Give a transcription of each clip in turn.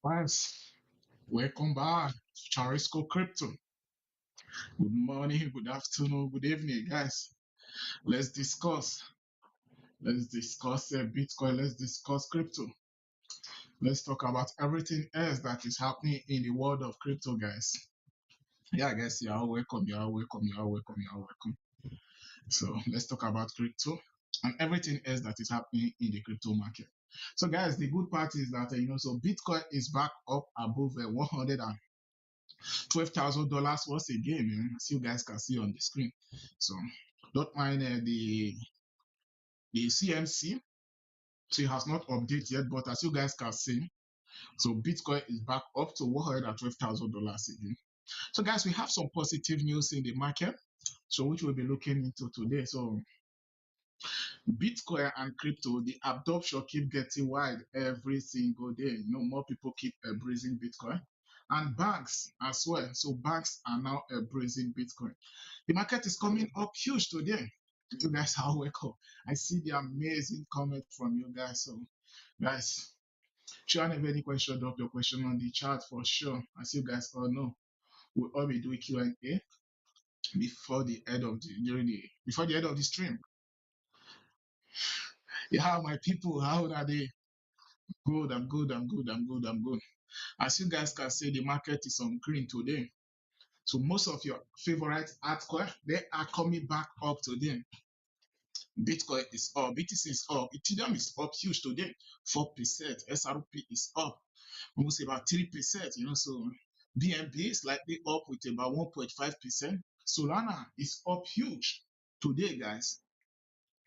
Guys, welcome back to Charisco Crypto. Good morning, good afternoon, good evening, guys. Let's discuss. Let's discuss Bitcoin. Let's discuss crypto. Let's talk about everything else that is happening in the world of crypto, guys. Yeah, guys, you are all welcome. You are all welcome. You are all welcome. You are all welcome. So let's talk about crypto and everything else that is happening in the crypto market. So, guys, the good part is that so Bitcoin is back up above 100 $12,000 once again, as you guys can see on the screen. So don't mind the CMC. So it has not updated yet, but as you guys can see, so Bitcoin is back up to $112,000 again. So guys, we have some positive news in the market, so which we'll be looking into today. So Bitcoin and crypto, the adoption keep getting wide every single day. More people keep embracing Bitcoin. And banks as well. So banks are now embracing Bitcoin. The market is coming up huge today. You guys are welcome. I see the amazing comment from you guys. So, guys, if you have any question, drop your question on the chat for sure. As you guys all know, we all be doing Q&A before the end of the stream. Yeah, my people, how are they? Good, I'm good, I'm good, I'm good, I'm good. As you guys can see, the market is on green today. So most of your favorite altcoin, they are coming back up today. Bitcoin is up, BTC is up, Ethereum is up huge today, 4%. SRP is up almost about 3%. So BNB is slightly up with about 1.5%. Solana is up huge today, guys.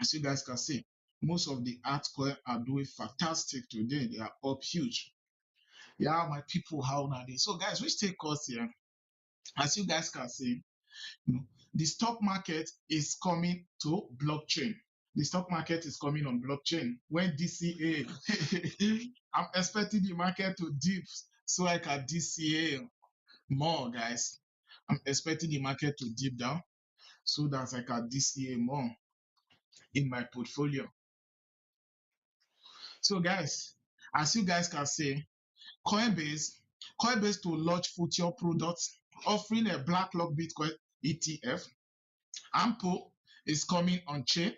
As you guys can see, most of the altcoin are doing fantastic today. They are up huge. Yeah, my people, how are they? So, guys, which take us here? As you guys can see, the stock market is coming to blockchain. The stock market is coming on blockchain. When DCA, I'm expecting the market to dip so I can DCA more, guys. I'm expecting the market to dip down so that I can DCA more in my portfolio. So, guys, as you guys can see, Coinbase to launch future products offering a black lock Bitcoin ETF. Ampo is coming on chain.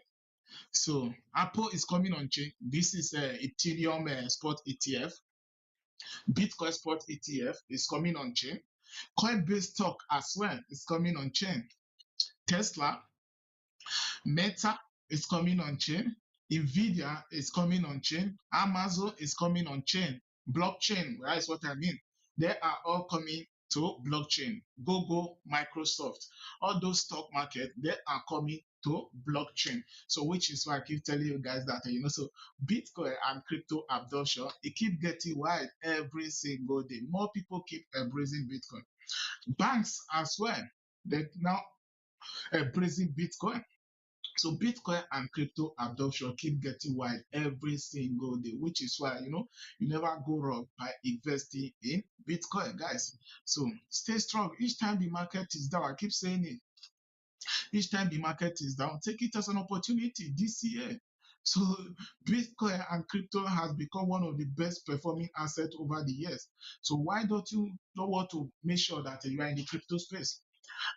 So Apple is coming on chain. This is Ethereum spot ETF. Bitcoin spot ETF is coming on chain. Coinbase stock as well is coming on chain. Tesla, Meta is coming on chain. Nvidia is coming on chain. Amazon is coming on chain. Blockchain, that is what I mean. They are all coming to blockchain. Google, Microsoft, all those stock market, they are coming to blockchain. So which is why I keep telling you guys that so Bitcoin and crypto adoption, it keep getting wide every single day. More people keep embracing Bitcoin. Banks as well, they now embracing Bitcoin. So Bitcoin and crypto adoption keep getting wide every single day, which is why you never go wrong by investing in Bitcoin, guys. So stay strong. Each time the market is down, I keep saying it. Each time the market is down, take it as an opportunity this year. So Bitcoin and crypto has become one of the best performing assets over the years. So why don't want to make sure that you are in the crypto space?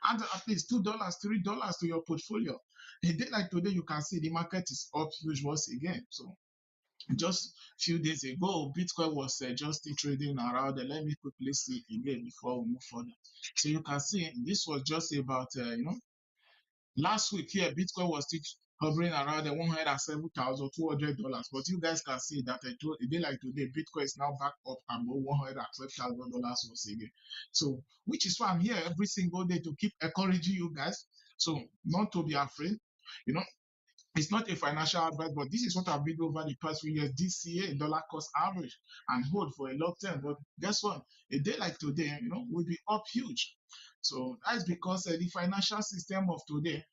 Add at least $2, $3 to your portfolio. A day like today, you can see the market is up huge once again. So just a few days ago, Bitcoin was just trading around. Let me quickly see again before we move further. So you can see this was just about last week here. Bitcoin was still hovering around the $107,200. But you guys can see that a day like today, Bitcoin is now back up above $112,000 once again. So, which is why I'm here every single day to keep encouraging you guys. So, not to be afraid. You know, it's not a financial advice, but this is what I've been over the past few years. DCA, dollar cost average, and hold for a long time. But guess what? A day like today, will be up huge. So that's because the financial system of today,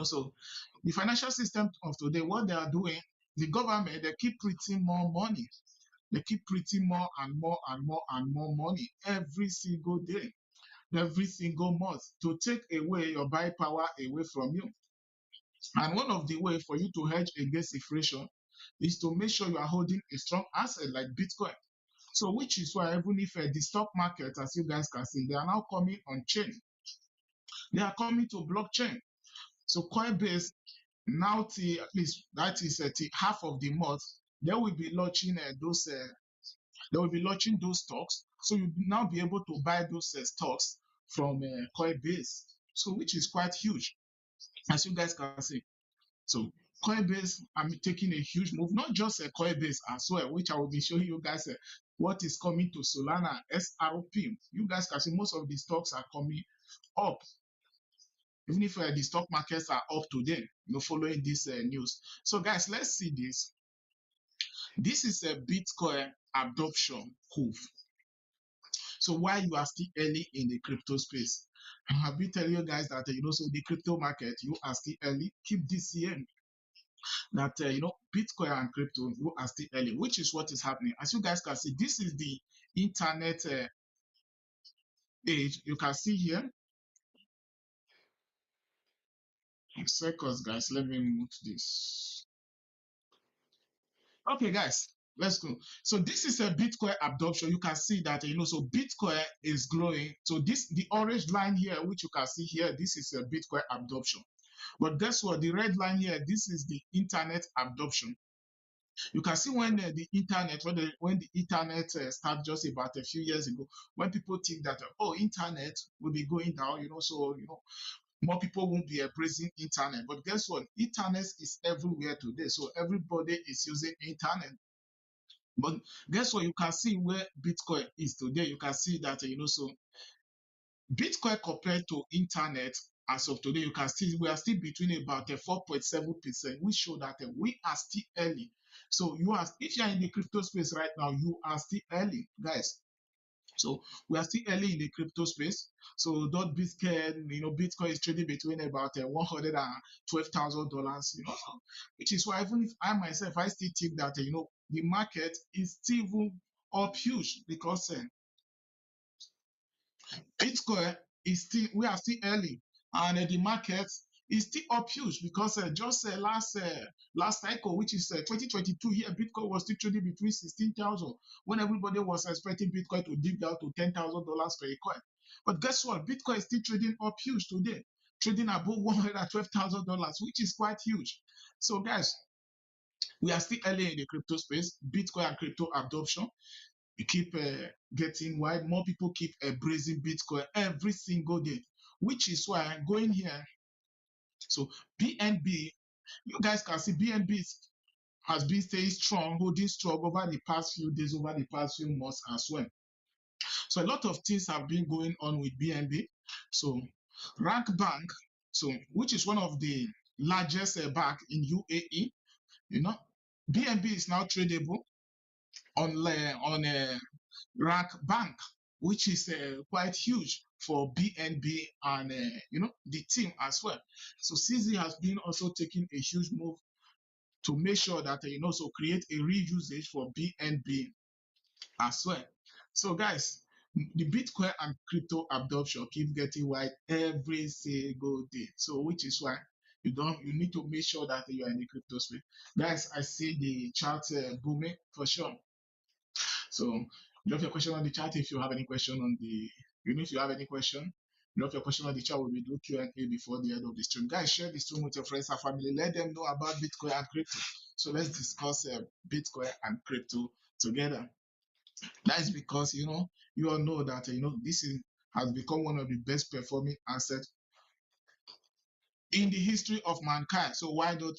so the financial system of today, what they are doing, the government, they keep printing more money. They keep printing more and more and more and more money every single day, every single month to take away your buy power away from you. And one of the way for you to hedge against inflation is to make sure you are holding a strong asset like Bitcoin. So which is why even if the stock market, as you guys can see, they are now coming on chain. They are coming to blockchain. So Coinbase now till at least that is till half of the month, they will be launching those. They will be launching those stocks. So you'll now be able to buy those stocks from Coinbase. So which is quite huge, as you guys can see. So Coinbase, I'm taking a huge move, not just a Coinbase as well, which I will be showing you guys what is coming to Solana, SRP. You guys can see most of the stocks are coming up, even if the stock markets are up today, following this news. So guys, let's see this. This is a Bitcoin adoption curve. So why you are still early in the crypto space? I've been telling you guys that so the crypto market, you are still early. Keep this here that Bitcoin and crypto you are still early, which is what is happening. As you guys can see, this is the internet age. You can see here. Seconds, guys. Let me move this. Okay, guys, let's go. So this is a Bitcoin adoption. You can see that so Bitcoin is growing. So this the orange line here, which you can see here, this is a Bitcoin adoption. But guess what? The red line here, this is the internet adoption. You can see when the internet, when the internet started just about a few years ago, when people think that internet will be going down, so more people won't be embracing internet. But guess what? Internet is everywhere today, so everybody is using internet. But guess what? You can see where Bitcoin is today. You can see that so Bitcoin compared to internet as of today, you can see we are still between about 4.7%, which show that we are still early. So if you are in the crypto space right now, you are still early, guys. So we are still early in the crypto space. So don't be scared. Bitcoin is trading between about $112,000. Which is why even if I myself, I still think that the market is still up huge because Bitcoin is still, we are still early, and the market is still up huge because just last cycle, which is 2022 here, Bitcoin was still trading between 16,000 when everybody was expecting Bitcoin to dip down to $10,000 per coin. But guess what? Bitcoin is still trading up huge today, trading above $112,000, which is quite huge. So guys, we are still early in the crypto space, Bitcoin and crypto adoption. You keep getting wide. More people keep embracing Bitcoin every single day, which is why I'm going here. So BNB, you guys can see BNB has been staying strong, holding strong over the past few days, over the past few months as well. So a lot of things have been going on with BNB. So Rank Bank, so which is one of the largest bank in UAE, BNB is now tradable on Rank Bank, which is quite huge for BNB and the team as well. So CZ has been also taking a huge move to make sure that so create a reusage for BNB as well. So guys, the Bitcoin and crypto adoption keep getting wide every single day. So which is why you need to make sure that you are in the crypto space. Guys, I see the chart booming for sure. So drop your question on the chat if you have any question on the, if you have any question, drop your question on the chat. We will do Q&A before the end of the stream. Guys, share the stream with your friends and family. Let them know about Bitcoin and crypto. So let's discuss Bitcoin and crypto together. That is because, you all know that, this has become one of the best performing assets in the history of mankind. So why don't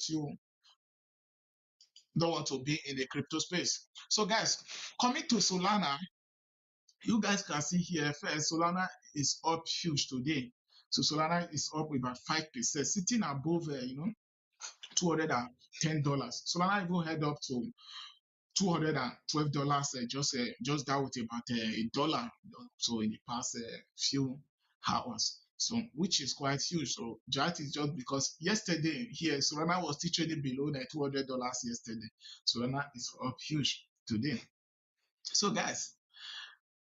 want to be in the crypto space? So guys, coming to Solana, you guys can see here first, Solana is up huge today. So Solana is up about 5%, sitting above, $210. Solana even head up to $212, just down with about a dollar. So in the past few hours. So which is quite huge. So that is just because yesterday here, Solana was still trading below the $200 yesterday. Solana is up huge today. So guys,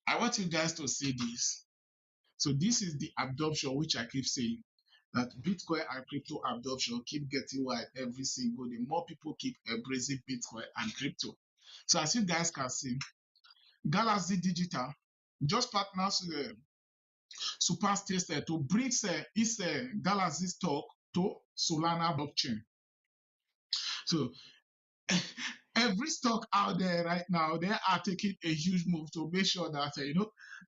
I want you guys to see this. So this is the adoption, which I keep saying, that Bitcoin and crypto adoption keep getting wide every single day. More people keep embracing Bitcoin and crypto. So as you guys can see, Galaxy Digital just partners Superstate to bring its Galaxy stock to Solana blockchain. So every stock out there right now, they are taking a huge move to make sure that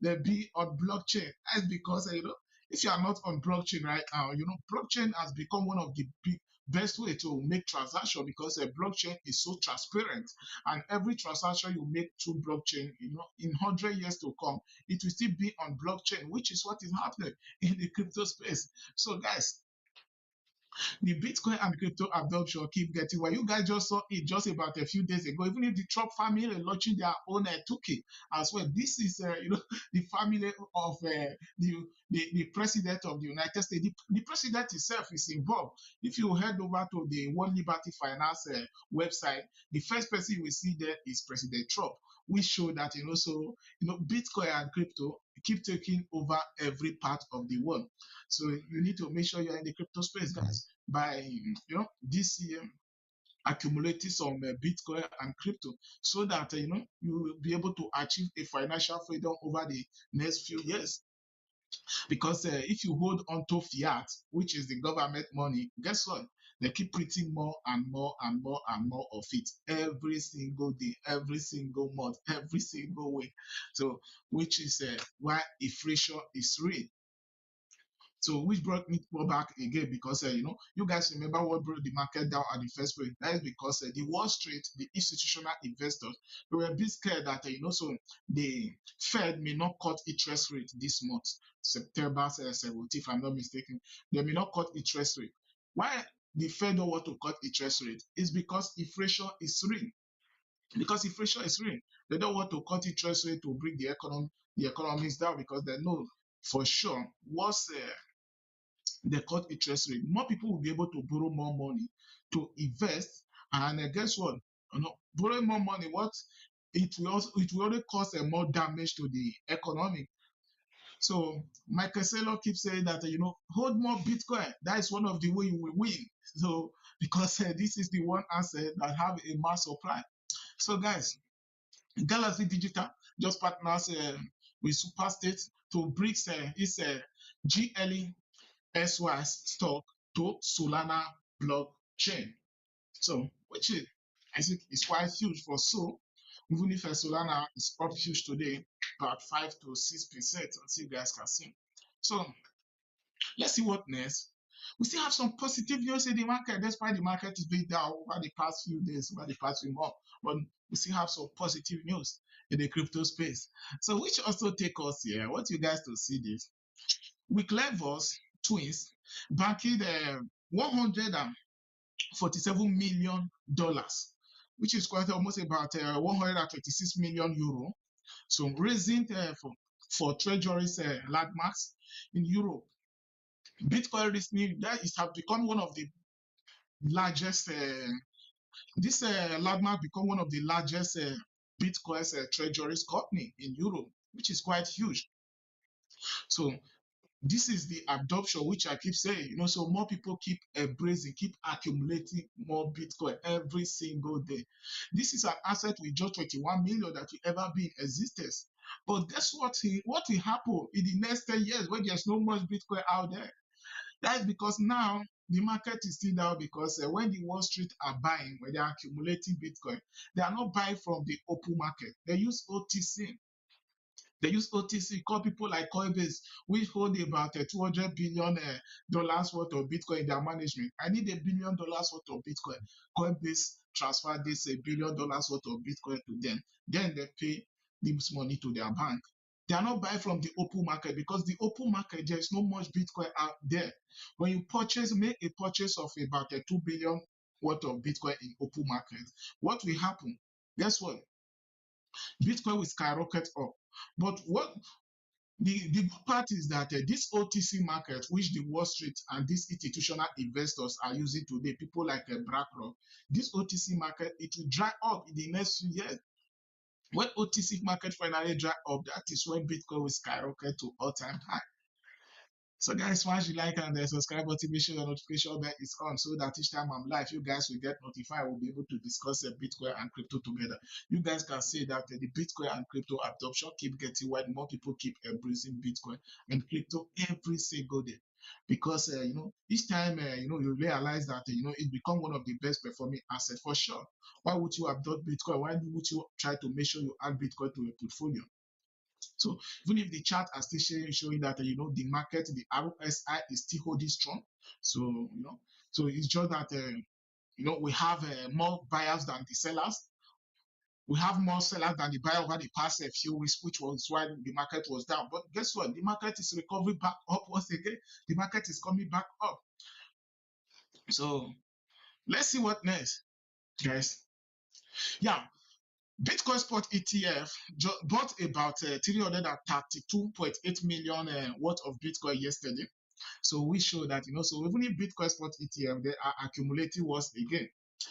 they be on blockchain. That's because if you are not on blockchain right now, blockchain has become one of the best way to make transaction because a blockchain is so transparent, and every transaction you make through blockchain, in 100 years to come, it will still be on blockchain, which is what is happening in the crypto space. So guys, the Bitcoin and crypto adoption keep getting well. You guys just saw it just about a few days ago. Even if the Trump family are launching their own token as well, this is the family of the president of the United States. The president himself is involved. If you head over to the World Liberty Finance website, the first person you will see there is President Trump, which show that Bitcoin and crypto keep taking over every part of the world. So you need to make sure you're in the crypto space, guys, by this year accumulating some Bitcoin and crypto, so that you will be able to achieve a financial freedom over the next few years. Because if you hold on to fiat, which is the government money, guess what? They keep printing more and more and more and more of it every single day, every single month, every single week. So, which is why inflation is real. So, which brought me back again because you guys remember what brought the market down at the first place. That is because the Wall Street, the institutional investors, they were a bit scared that so the Fed may not cut interest rate this month, September 17th, if I'm not mistaken. They may not cut interest rate. Why the Fed don't want to cut interest rate is because inflation is real. Because inflation is real, they don't want to cut interest rate to bring the economies down because they know for sure once they cut interest rate, more people will be able to borrow more money to invest. And guess what? Borrowing more money, what it will only cause more damage to the economy. So Michael Saylor keeps saying that hold more Bitcoin. That is one of the way you will win. So because this is the one asset that have a mass supply. So guys, Galaxy Digital just partners with Superstate to bring its GLE stock to Solana blockchain. So, which is, I think, is quite huge for so. Even if Solana is up huge today, about 5 to 6%, as you guys can see. So, let's see what next. We still have some positive news in the market, despite the market is being down over the past few days, over the past few months. But we still have some positive news in the crypto space. So, which also take us here. I want you guys to see this. With Levels twins backing 147 million dollars, which is quite almost about 126 million euro. So raising for treasuries landmarks in Europe. Bitcoin recently that is have become one of the largest. This landmark become one of the largest Bitcoin treasuries company in Europe, which is quite huge. So this is the adoption which I keep saying, so more people keep embracing, keep accumulating more Bitcoin every single day. This is an asset with just 21 million that will ever be in existence. But guess what will happen in the next 10 years when there's no much Bitcoin out there? That is because now the market is still down because when the Wall Street are buying, when they are accumulating Bitcoin, they are not buying from the open market. They use OTC. They use OTC, call people like Coinbase, which hold about $200 billion dollars worth of Bitcoin in their management. I need $1 billion worth of Bitcoin. Coinbase transfer this $1 billion worth of Bitcoin to them. Then they pay this money to their bank. They are not buying from the open market because the open market, there is no much Bitcoin out there. When you make a purchase of about 2 billion worth of Bitcoin in open market, what will happen? Guess what? Bitcoin will skyrocket up. But what the good part is that this OTC market, which the Wall Street and these institutional investors are using today, people like BlackRock, this OTC market, it will dry up in the next few years. When OTC market finally dry up, that is when Bitcoin will skyrocket to all-time high. So guys, smash the like and the subscribe button, make sure the notification bell is on so that each time I'm live, you guys will get notified. We'll be able to discuss Bitcoin and crypto together. You guys can say that the Bitcoin and crypto adoption keep getting wide. More people keep embracing Bitcoin and crypto every single day. Because each time you realize that it become one of the best performing assets for sure. Why would you adopt Bitcoin? Why would you try to make sure you add Bitcoin to your portfolio? So even if the chart are still showing that the market, the RSI is still holding strong. So so it's just that we have more buyers than the sellers. We have more sellers than the buyer over the past few weeks, which was why the market was down. But guess what? The market is recovering back up once again. The market is coming back up. So let's see what next, guys. Yeah, Bitcoin spot ETF bought about 332.8 million worth of Bitcoin yesterday. So we show that, so even if Bitcoin spot ETF, they are accumulating once again.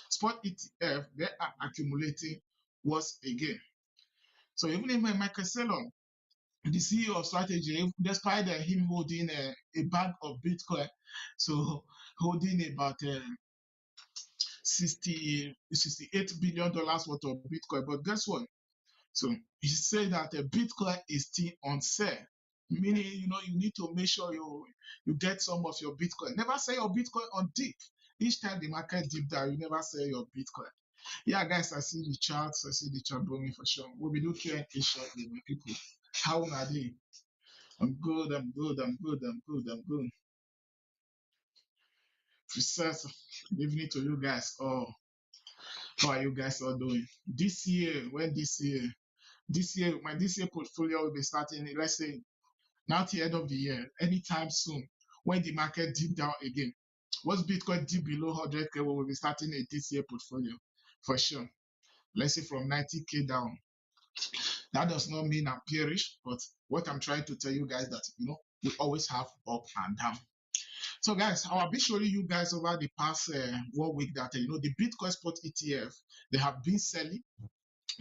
Spot ETF, they are accumulating once again. So even if Michael Saylor, the CEO of Strategy, despite him holding a bag of Bitcoin, so holding about 68 billion dollars worth of Bitcoin, but guess what? So he said that Bitcoin is still on sale, meaning you need to make sure you get some of your Bitcoin. Never sell your Bitcoin on dip. Each time the market dip down, you never sell your Bitcoin. Yeah, guys, I see the charts. I see the chart going for sure. We'll be looking at shortly, my people. How are they? I'm good. I'm good. I'm good. I'm good. I'm good. Precise. Evening to you guys. Oh, how are you guys all doing? This year, my this year portfolio will be starting. Let's say now to the end of the year, anytime soon, when the market dip down again. Once Bitcoin dip below 100K, we will be starting a this year portfolio for sure. Let's say from 90K down. That does not mean I'm bearish, but what I'm trying to tell you guys that we always have up and down. So guys, I'll be showing you guys over the past 1 week that the Bitcoin spot ETF, they have been selling.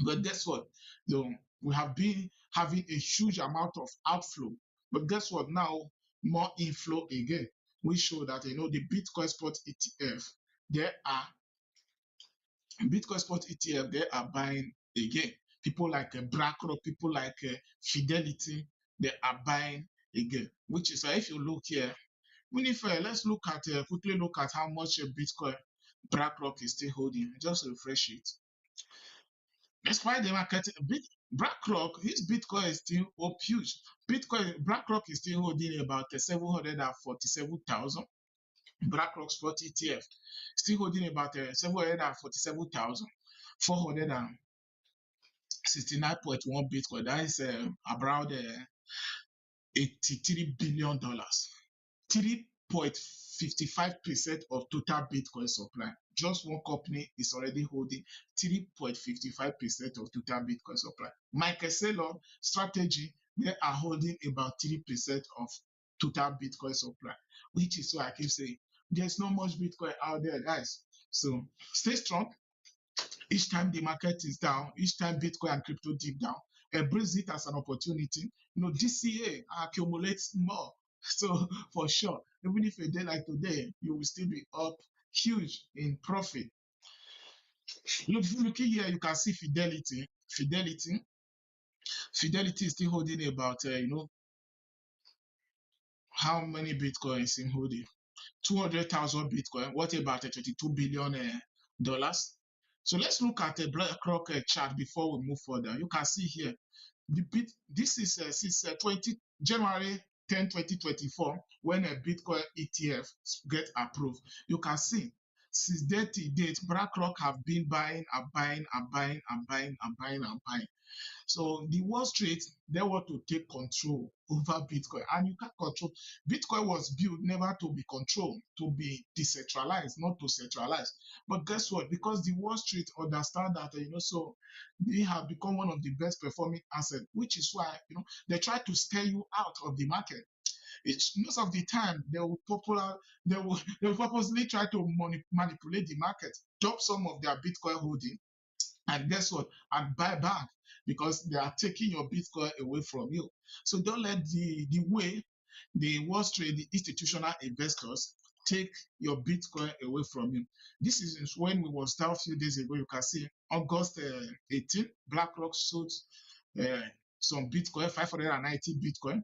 But guess what? We have been having a huge amount of outflow. But guess what? Now more inflow again. We show that the Bitcoin spot ETF, there are Bitcoin spot ETF, they are buying again. People like BlackRock, people like Fidelity, they are buying again. Which is if you look here, even if let's look at quickly look at how much Bitcoin BlackRock is still holding. Just refresh it. Despite the market, BlackRock, his Bitcoin is still up huge. BlackRock is still holding about 747,000. BlackRock spot ETF still holding about 747,469.1 Bitcoin. That is around $83 billion. 3.55% of total Bitcoin supply. Just one company is already holding 3.55% of total Bitcoin supply. Michael Saylor Strategy, they are holding about 3% of total Bitcoin supply, which is why I keep saying there's not much Bitcoin out there, guys. So stay strong. Each time the market is down, each time Bitcoin and crypto dip down, embrace it as an opportunity. DCA accumulates more. So for sure, even if a day like today, you will still be up huge in profit. Looking here, you can see Fidelity. Fidelity is still holding about how many Bitcoins in holding? 200,000 Bitcoin. What about $22 billion dollars? So let's look at a BlackRock chart before we move further. You can see here, this is since January 10, 2024, when a Bitcoin ETF get approved. You can see since that date, BlackRock have been buying and buying and buying and buying and buying and buying. So the Wall Street, they want to take control over Bitcoin, and you can't control. Bitcoin was built never to be controlled, to be decentralized, not to centralize. But guess what? Because the Wall Street understand that, so they have become one of the best performing assets, which is why, they try to scare you out of the market. Most of the time they will purposely try to manipulate the market, drop some of their Bitcoin holding, and guess what? And buy back because they are taking your Bitcoin away from you. So don't let the way the Wall Street, the institutional investors take your Bitcoin away from you. This is when we was down a few days ago. You can see August 18, BlackRock sold uh, some Bitcoin, 590 Bitcoin.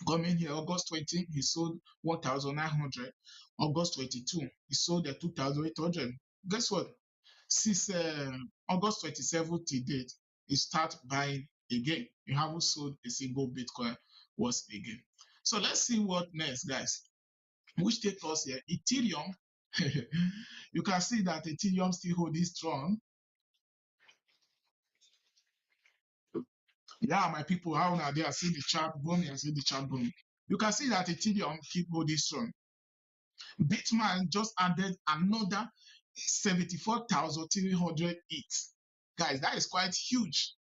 Coming here, August 20, he sold 1,900. August 22, he sold 2,800. Guess what? Since August 27th to date, you start buying again. You haven't sold a single Bitcoin once again. So let's see what next, guys. Which take us here, Ethereum. You can see that Ethereum still holding strong. Yeah, my people, how now they are seeing the chart booming and see the chart booming. You can see that Ethereum keep holding strong. Bitman just added another 74,300 ETH. Guys, that is quite huge.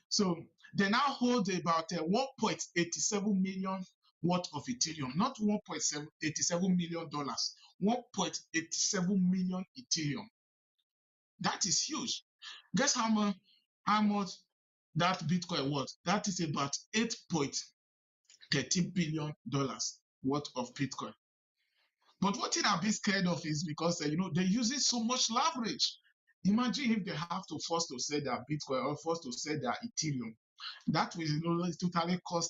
So they now hold about 1.87 million worth of Ethereum, not 1.87 million dollars, 1.87 million Ethereum. That is huge. Guess how much that Bitcoin was? That is about 8.30 billion dollars worth of Bitcoin. But what thing I'm a bit scared of is because they're using so much leverage. Imagine if they have to force to sell their Bitcoin or force to sell their Ethereum. That will totally cause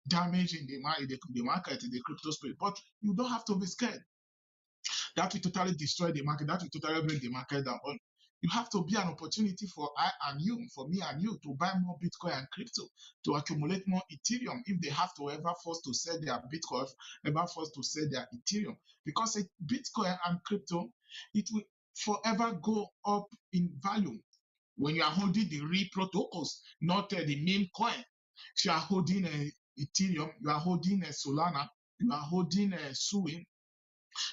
damage in the market, in the crypto space. But you don't have to be scared. That will totally destroy the market. That will totally bring the market down. But you have to be an opportunity for I and you, for me and you, to buy more Bitcoin and crypto, to accumulate more Ethereum if they have to ever force to sell their Bitcoin, ever force to sell their Ethereum. Because Bitcoin and crypto, it will forever go up in value when you are holding the real protocols, not the meme coin. If you are holding Ethereum, you are holding Solana, you are holding Sui,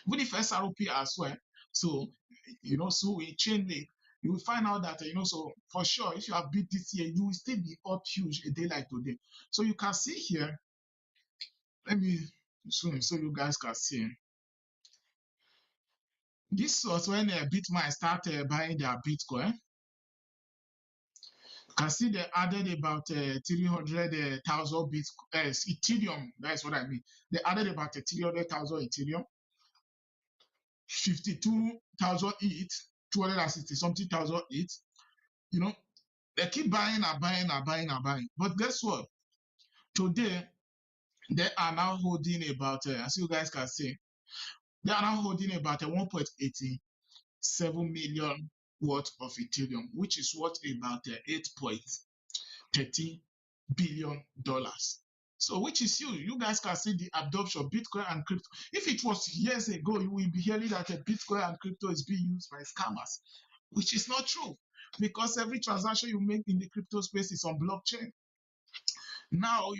even if SROP as well. So, so in chain link, you will find out that, so for sure, if you have beat this year, you will still be up huge a day like today. So you can see here, let me zoom in so you guys can see. This was when Bitmain started buying their Bitcoin. You can see they added about 300,000 Ethereum. That's what I mean. They added about 300,000 Ethereum, 52,000 ETH, 260 something thousand ETH. You know, they keep buying and buying and buying and buying. But guess what? Today, they are now holding about, as you guys can see, they are now holding about 1.87 million worth of Ethereum, which is worth about 8.30 billion dollars. So, which is huge. You guys can see the adoption of Bitcoin and crypto. If it was years ago, you will be hearing that Bitcoin and crypto is being used by scammers, which is not true because every transaction you make in the crypto space is on blockchain. Now,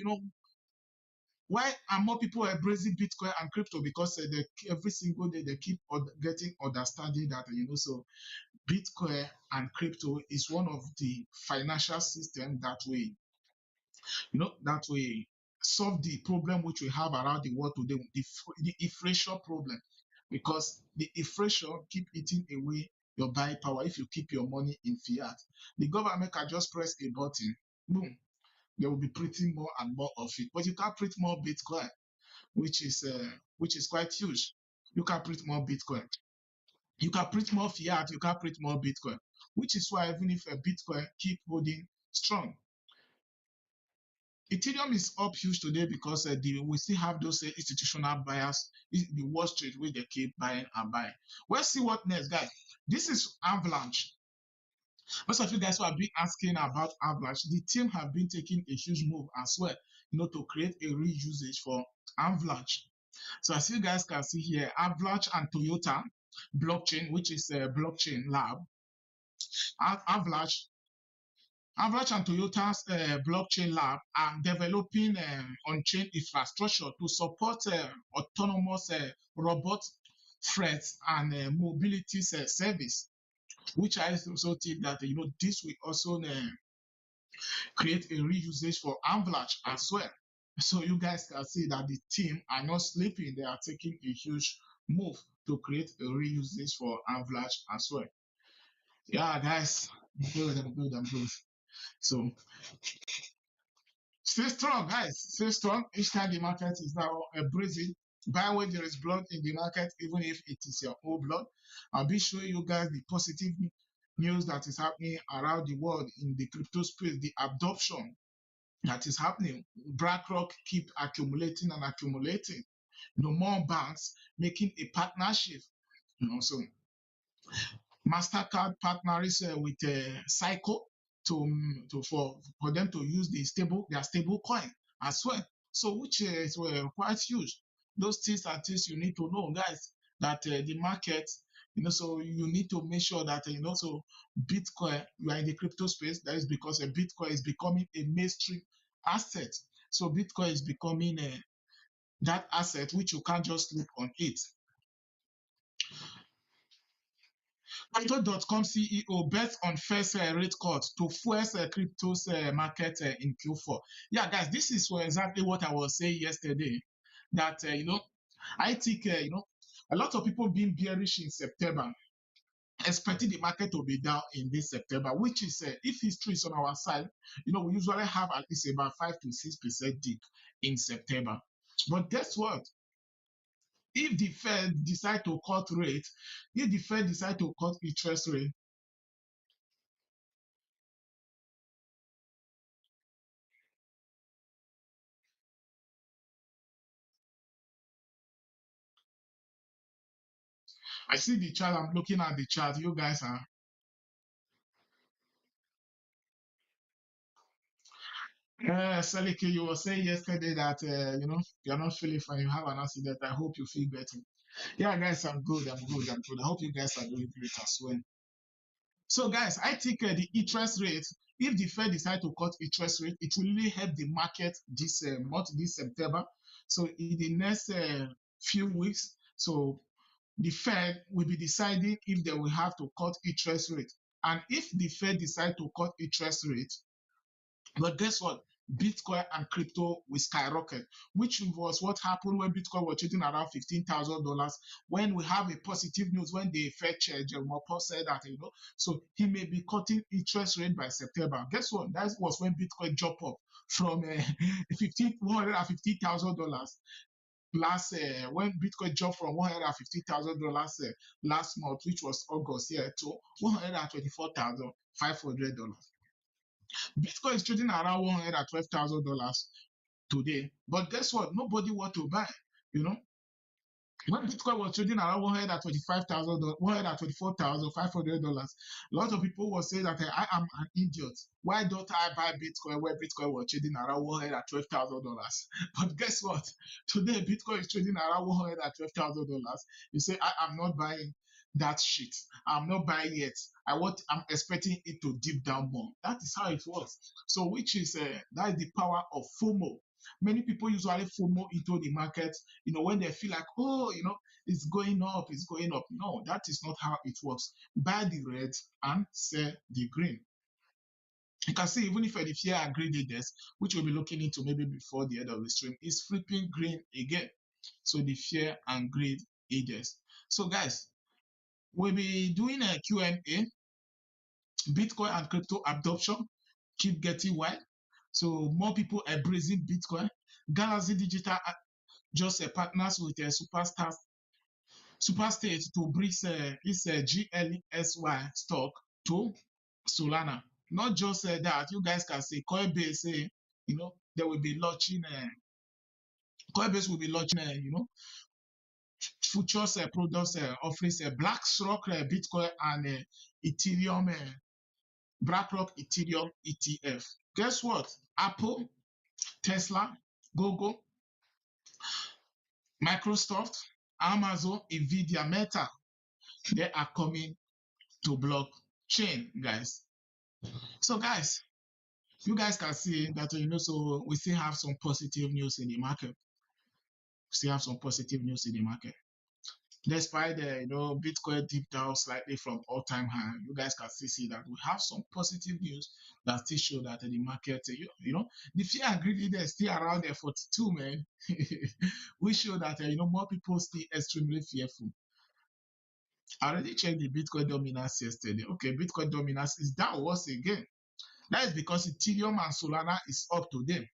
why are more people embracing Bitcoin and crypto? Because every single day they keep getting understanding that, so Bitcoin and crypto is one of the financial system that we solve the problem which we have around the world today, the inflation problem, because the inflation keep eating away your buying power if you keep your money in fiat. The government can just press a button, boom, they will be printing more and more of it. But you can't print more Bitcoin, which is quite huge. You can print more Bitcoin. You can print more fiat. You can print more Bitcoin, which is why even if a Bitcoin keep holding strong, Ethereum is up huge today because we still have those institutional buyers, the Wall Street where they keep buying and buying. Let's see what next, guys. This is Avalanche. Most of you guys who have been asking about Avalanche, the team have been taking a huge move as well, to create a real usage for Avalanche. So as you guys can see here, Avalanche and Toyota blockchain, which is a blockchain lab, Avalanche Avalanche and Toyota's blockchain lab are developing on-chain infrastructure to support autonomous robot freight and mobility service, which I also think that this will also create a real usage for Avalanche as well. So you guys can see that the team are not sleeping; they are taking a huge move to create a real usage for Avalanche as well. Yeah, guys, I'm good. So Stay strong, guys. Stay strong. Each time the market is now breathing, buy when there is blood in the market, even if it is your own blood. I'll be showing you guys the positive news that is happening around the world in the crypto space, the adoption that is happening. BlackRock keep accumulating and accumulating. More banks making a partnership. So Mastercard partners with Cycle for them to use their stable coin as well. So which is quite huge. Those things are things you need to know, guys. That the market, so you need to make sure that so Bitcoin, you are in the crypto space. That is because Bitcoin is becoming a mainstream asset. So Bitcoin is becoming that asset which you can't just look on it. Crypto.com CEO bets on first rate cut to fuel crypto's market in Q4. Yeah, guys, this is exactly what I was saying yesterday. That I think a lot of people being bearish in September, expecting the market to be down in this September, which is if history is on our side, we usually have at least about 5 to 6% dip in September. But guess what? If the Fed decide to cut rate, if the Fed decide to cut interest rate, I see the chart. I'm looking at the chart. You guys are. Selike, you were saying yesterday that you're not feeling fine. You have an accident. I hope you feel better. Yeah, guys, I'm good. I'm good. I'm good. I hope you guys are doing great as well. So, guys, I think the interest rate, if the Fed decide to cut interest rate, it will really help the market this month, this September. So, in the next few weeks, so the Fed will be deciding if they will have to cut interest rate. And if the Fed decide to cut interest rate, but guess what? Bitcoin and crypto will skyrocket, which was what happened when Bitcoin was trading around $15,000. When we have a positive news, when the Fed chair Jerome Powell said that, so he may be cutting interest rate by September. Guess what? That was when Bitcoin jumped up from $150,000 last when Bitcoin jumped from $150,000 last month, which was August, to $124,500. Bitcoin is trading around $112,000 today. But guess what? Nobody want to buy. You know, when Bitcoin was trading around $125,000, $124,500, a lot of people were saying that I am an idiot. Why don't I buy Bitcoin where Bitcoin was trading around $112,000? But guess what? Today, Bitcoin is trading around $112,000. You say, I am not buying that shit. I'm not buying yet. I'm expecting it to dip down more. That is how it works. So, which is that is the power of FOMO. Many people usually FOMO into the market, when they feel like, oh, it's going up, it's going up. No, that is not how it works. Buy the red and sell the green. You can see even if the fear and greedy desk, which we'll be looking into maybe before the end of the stream, is flipping green again. So the fear and greed index. So guys, we'll be doing a Q&A. Bitcoin and crypto adoption keep getting wide. So more people embracing Bitcoin. Galaxy Digital just partners with a Superstate to bring its GLSY stock to Solana. Not just that, you guys can see Coinbase, they will be launching, Coinbase will be launching, futures products offering BlackRock Bitcoin and Ethereum, BlackRock Ethereum ETF. Guess what? Apple, Tesla, Google, Microsoft, Amazon, Nvidia, Meta, they are coming to blockchain, guys. So, guys, you guys can see that, so we still have some positive news in the market. We still have some positive news in the market. Despite the, Bitcoin deep down slightly from all-time high, you guys can still see that we have some positive news that still show that the market, the fear and greed is still around there 42, man. We show that, more people still extremely fearful. I already checked the Bitcoin dominance yesterday. Okay, Bitcoin dominance is down once again. That is because Ethereum and Solana is up today.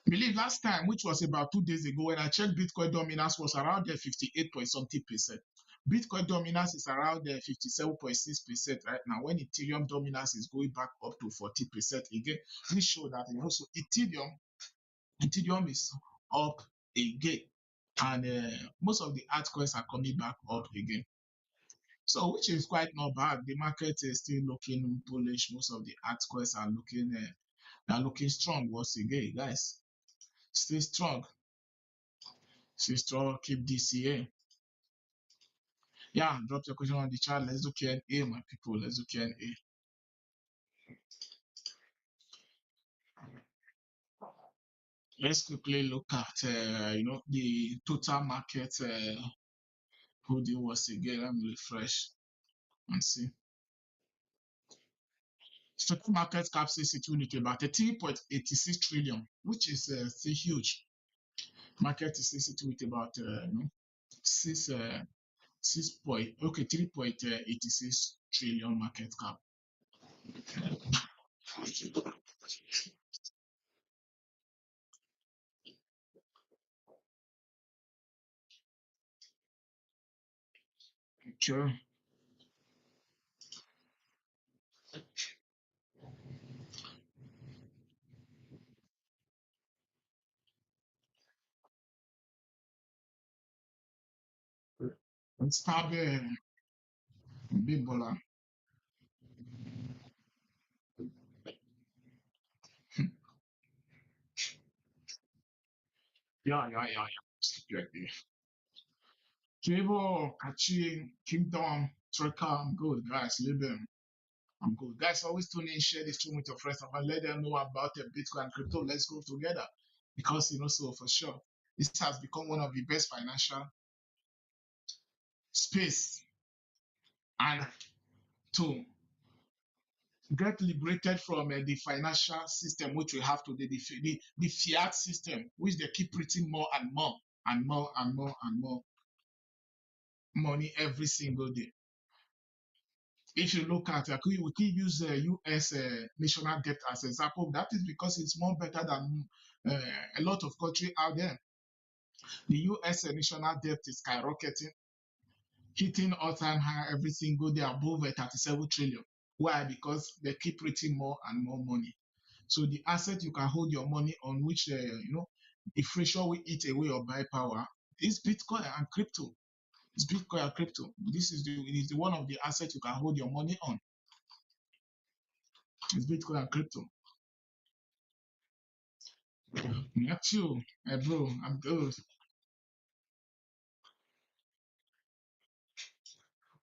Believe last time, which was about 2 days ago, when I checked Bitcoin dominance was around the 58 point something percent. Bitcoin dominance is around the 57.6% right now, when Ethereum dominance is going back up to 40% again. This show that also Ethereum is up again, and most of the altcoins are coming back up again. So, which is quite not bad. The market is still looking bullish. Most of the altcoins are looking strong once again, guys. Stay strong. Stay strong. Keep DCA. Yeah, drop your question on the chat. Let's do Q&A, my people. Let's do Q&A. Let's quickly look at the total market holding once again. Let me refresh and see. Total market cap is sitting at about 3.86 trillion, which is still huge. Market is sitting with about 3.86 trillion market cap. Okay. Let's start big baller. Yeah. Cable, Kachi, Kingdom, Tracker, I'm good, guys. Living. I'm good. Guys, always tune in, share this stream with your friends, and let them know about Bitcoin and crypto. Let's go together. Because, so for sure, this has become one of the best financial space. And to get liberated from the financial system which we have today, the fiat system, which they keep printing more and more and more and more and more money every single day. If you look at, we could use US national debt as an example. That is because it's more better than a lot of countries out there. The US national debt is skyrocketing, hitting all-time high every single day, above 37 trillion. Why? Because they keep printing more and more money. So the asset you can hold your money on, which inflation will eat away or buy power, is Bitcoin and crypto. It's Bitcoin and crypto. It is one of the assets you can hold your money on. It's Bitcoin and crypto. Not you, bro. I'm good.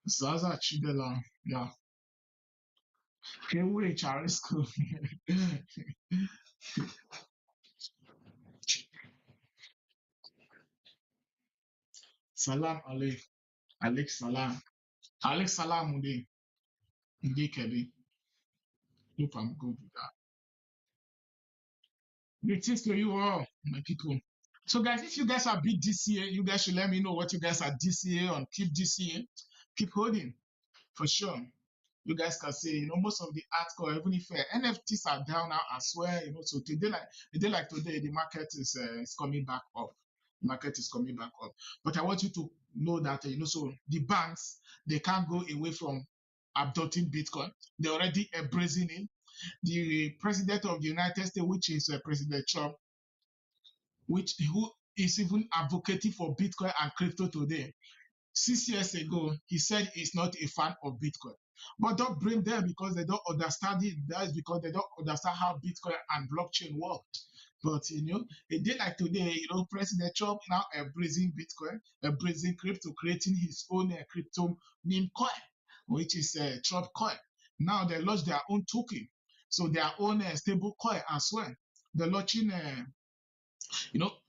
Zaza Chidela. Yeah. Can't wait, Charles. School. Salam Alek. Alek Salam. Alek Salam Ude. Ude Kebi. Hope I'm good with that. Greetings to you all, my people. So, guys, if you guys are big DCA, you guys should let me know what you guys are DCA on. Keep DCA. Keep holding. For sure. You guys can say, most of the article, even if NFTs are down now as well, so today, like today, the market is coming back up. The market is coming back up. But I want you to know that, so the banks, they can't go away from adopting Bitcoin. They're already embracing it. The president of the United States, which is President Trump, who is even advocating for Bitcoin and crypto today. 6 years ago, he said he's not a fan of Bitcoin. But don't blame them because they don't understand it. That's because they don't understand how Bitcoin and blockchain work. But a day like today, President Trump now embracing Bitcoin, embracing crypto, creating his own crypto meme coin, which is Trump coin. Now they launch their own token, so their own stable coin as well. They're launching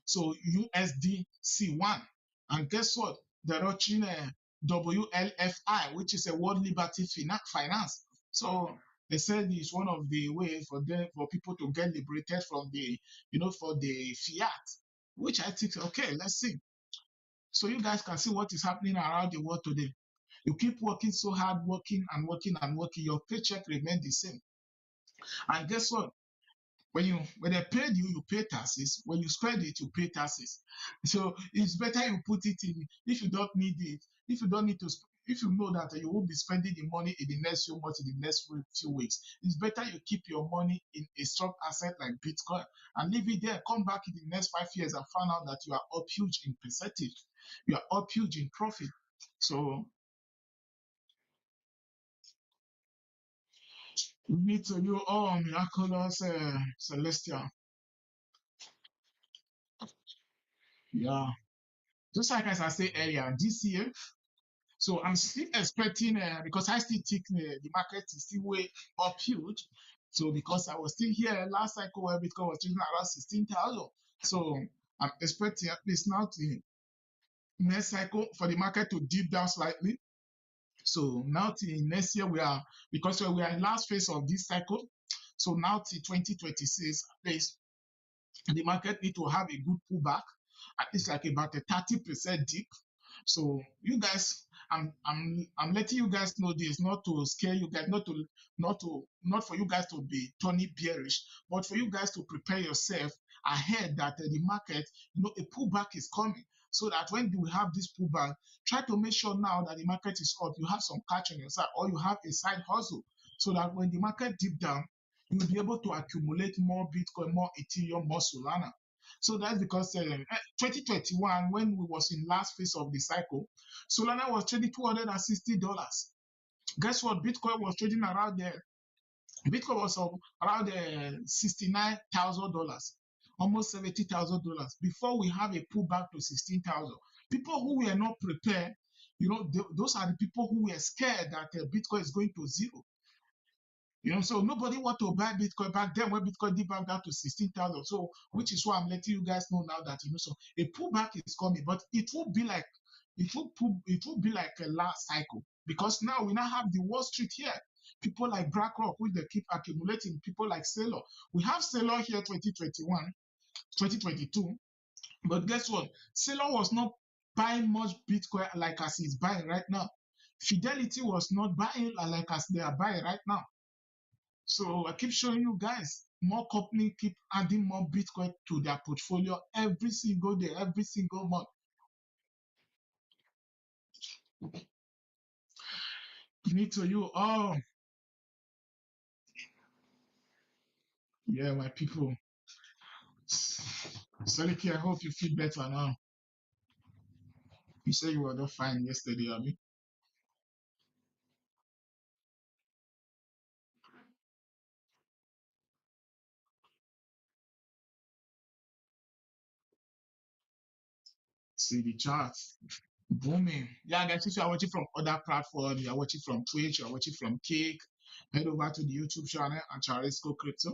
so USDC1. And guess what? They're launching WLFI, which is a World Liberty Finance. So they said it's one of the ways for people to get liberated from for the fiat, which I think, okay, let's see. So you guys can see what is happening around the world today. You keep working so hard, working and working and working, your paycheck remains the same. And guess what? when they paid you, you pay taxes. When you spend it, you pay taxes. So it's better you put it in if you don't need it. If you don't need to, if you know that you will be spending the money in the next few months, in the next few weeks, it's better you keep your money in a strong asset like Bitcoin and leave it there. Come back in the next 5 years and find out that you are up huge in percentage, you are up huge in profit. So we need to you all miraculous celestial. Yeah. Just like as I said earlier, this year, so I'm still expecting because I still think the market is still way up huge. So because I was still here last cycle where Bitcoin was trading around 16,000, so I'm expecting at least now the next cycle for the market to dip down slightly. So now till next year we are because we are in last phase of this cycle. So now till 2026, at least the market need to have a good pullback, at least like about a 30% dip. So you guys, I'm letting you guys know this, not to scare you guys, not for you guys to be turning bearish, but for you guys to prepare yourself ahead that the market, a pullback is coming. So that when you have this pullback, try to make sure now that the market is up, you have some catch on your side, or you have a side hustle, so that when the market dip down, you'll be able to accumulate more Bitcoin, more Ethereum, more Solana. So that's because 2021, when we was in last phase of the cycle, Solana was trading $260. Guess what? Bitcoin was trading around there. Bitcoin was around $69,000, almost $70,000 before we have a pullback to 16,000. People who were not prepared, those are the people who were scared that Bitcoin is going to zero. So nobody want to buy Bitcoin back then when Bitcoin did back down to 16,000. So, which is why I'm letting you guys know now that so a pullback is coming, but it will be like a last cycle because now we now have the Wall Street here. People like BlackRock, which they keep accumulating. People like Sailor. We have Sailor here 2021, 2022, but guess what? Sailor was not buying much Bitcoin like as he's buying right now. Fidelity was not buying like as they are buying right now. So I keep showing you guys more companies keep adding more Bitcoin to their portfolio every single day, every single month. Me to you. Oh, yeah, my people. Saliki, I hope you feel better now. You said you were not fine yesterday, I mean. See the chart. Booming. Yeah, guys, if you are watching from other platforms, you are watching from Twitch, you are watching from Cake, head over to the YouTube channel and Charisco Crypto.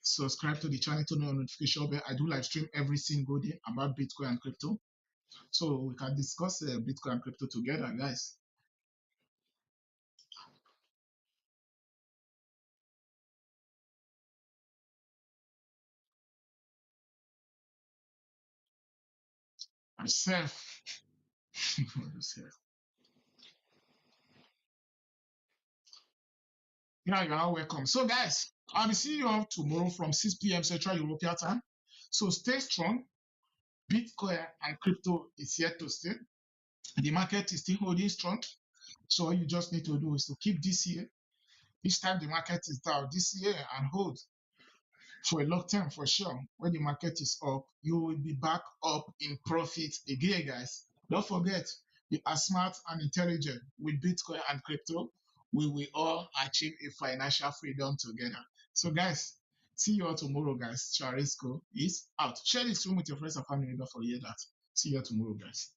Subscribe to the channel to know notification bell. I do live stream every single day about Bitcoin and crypto. So we can discuss Bitcoin and crypto together, guys. Myself. Yeah, you are welcome. So, guys, I'll see you all tomorrow from 6 p.m. Central European time. So, stay strong. Bitcoin and crypto is here to stay. The market is still holding strong. So, all you just need to do is to keep this year. Each time the market is down this year and hold for a long time for sure. When the market is up, you will be back up in profit again, guys. Don't forget, you are smart and intelligent with Bitcoin and crypto. We will all achieve a financial freedom together. So, guys, see you all tomorrow, guys. Charisco is out. Share this room with your friends and family. Don't forget that. See you all tomorrow, guys.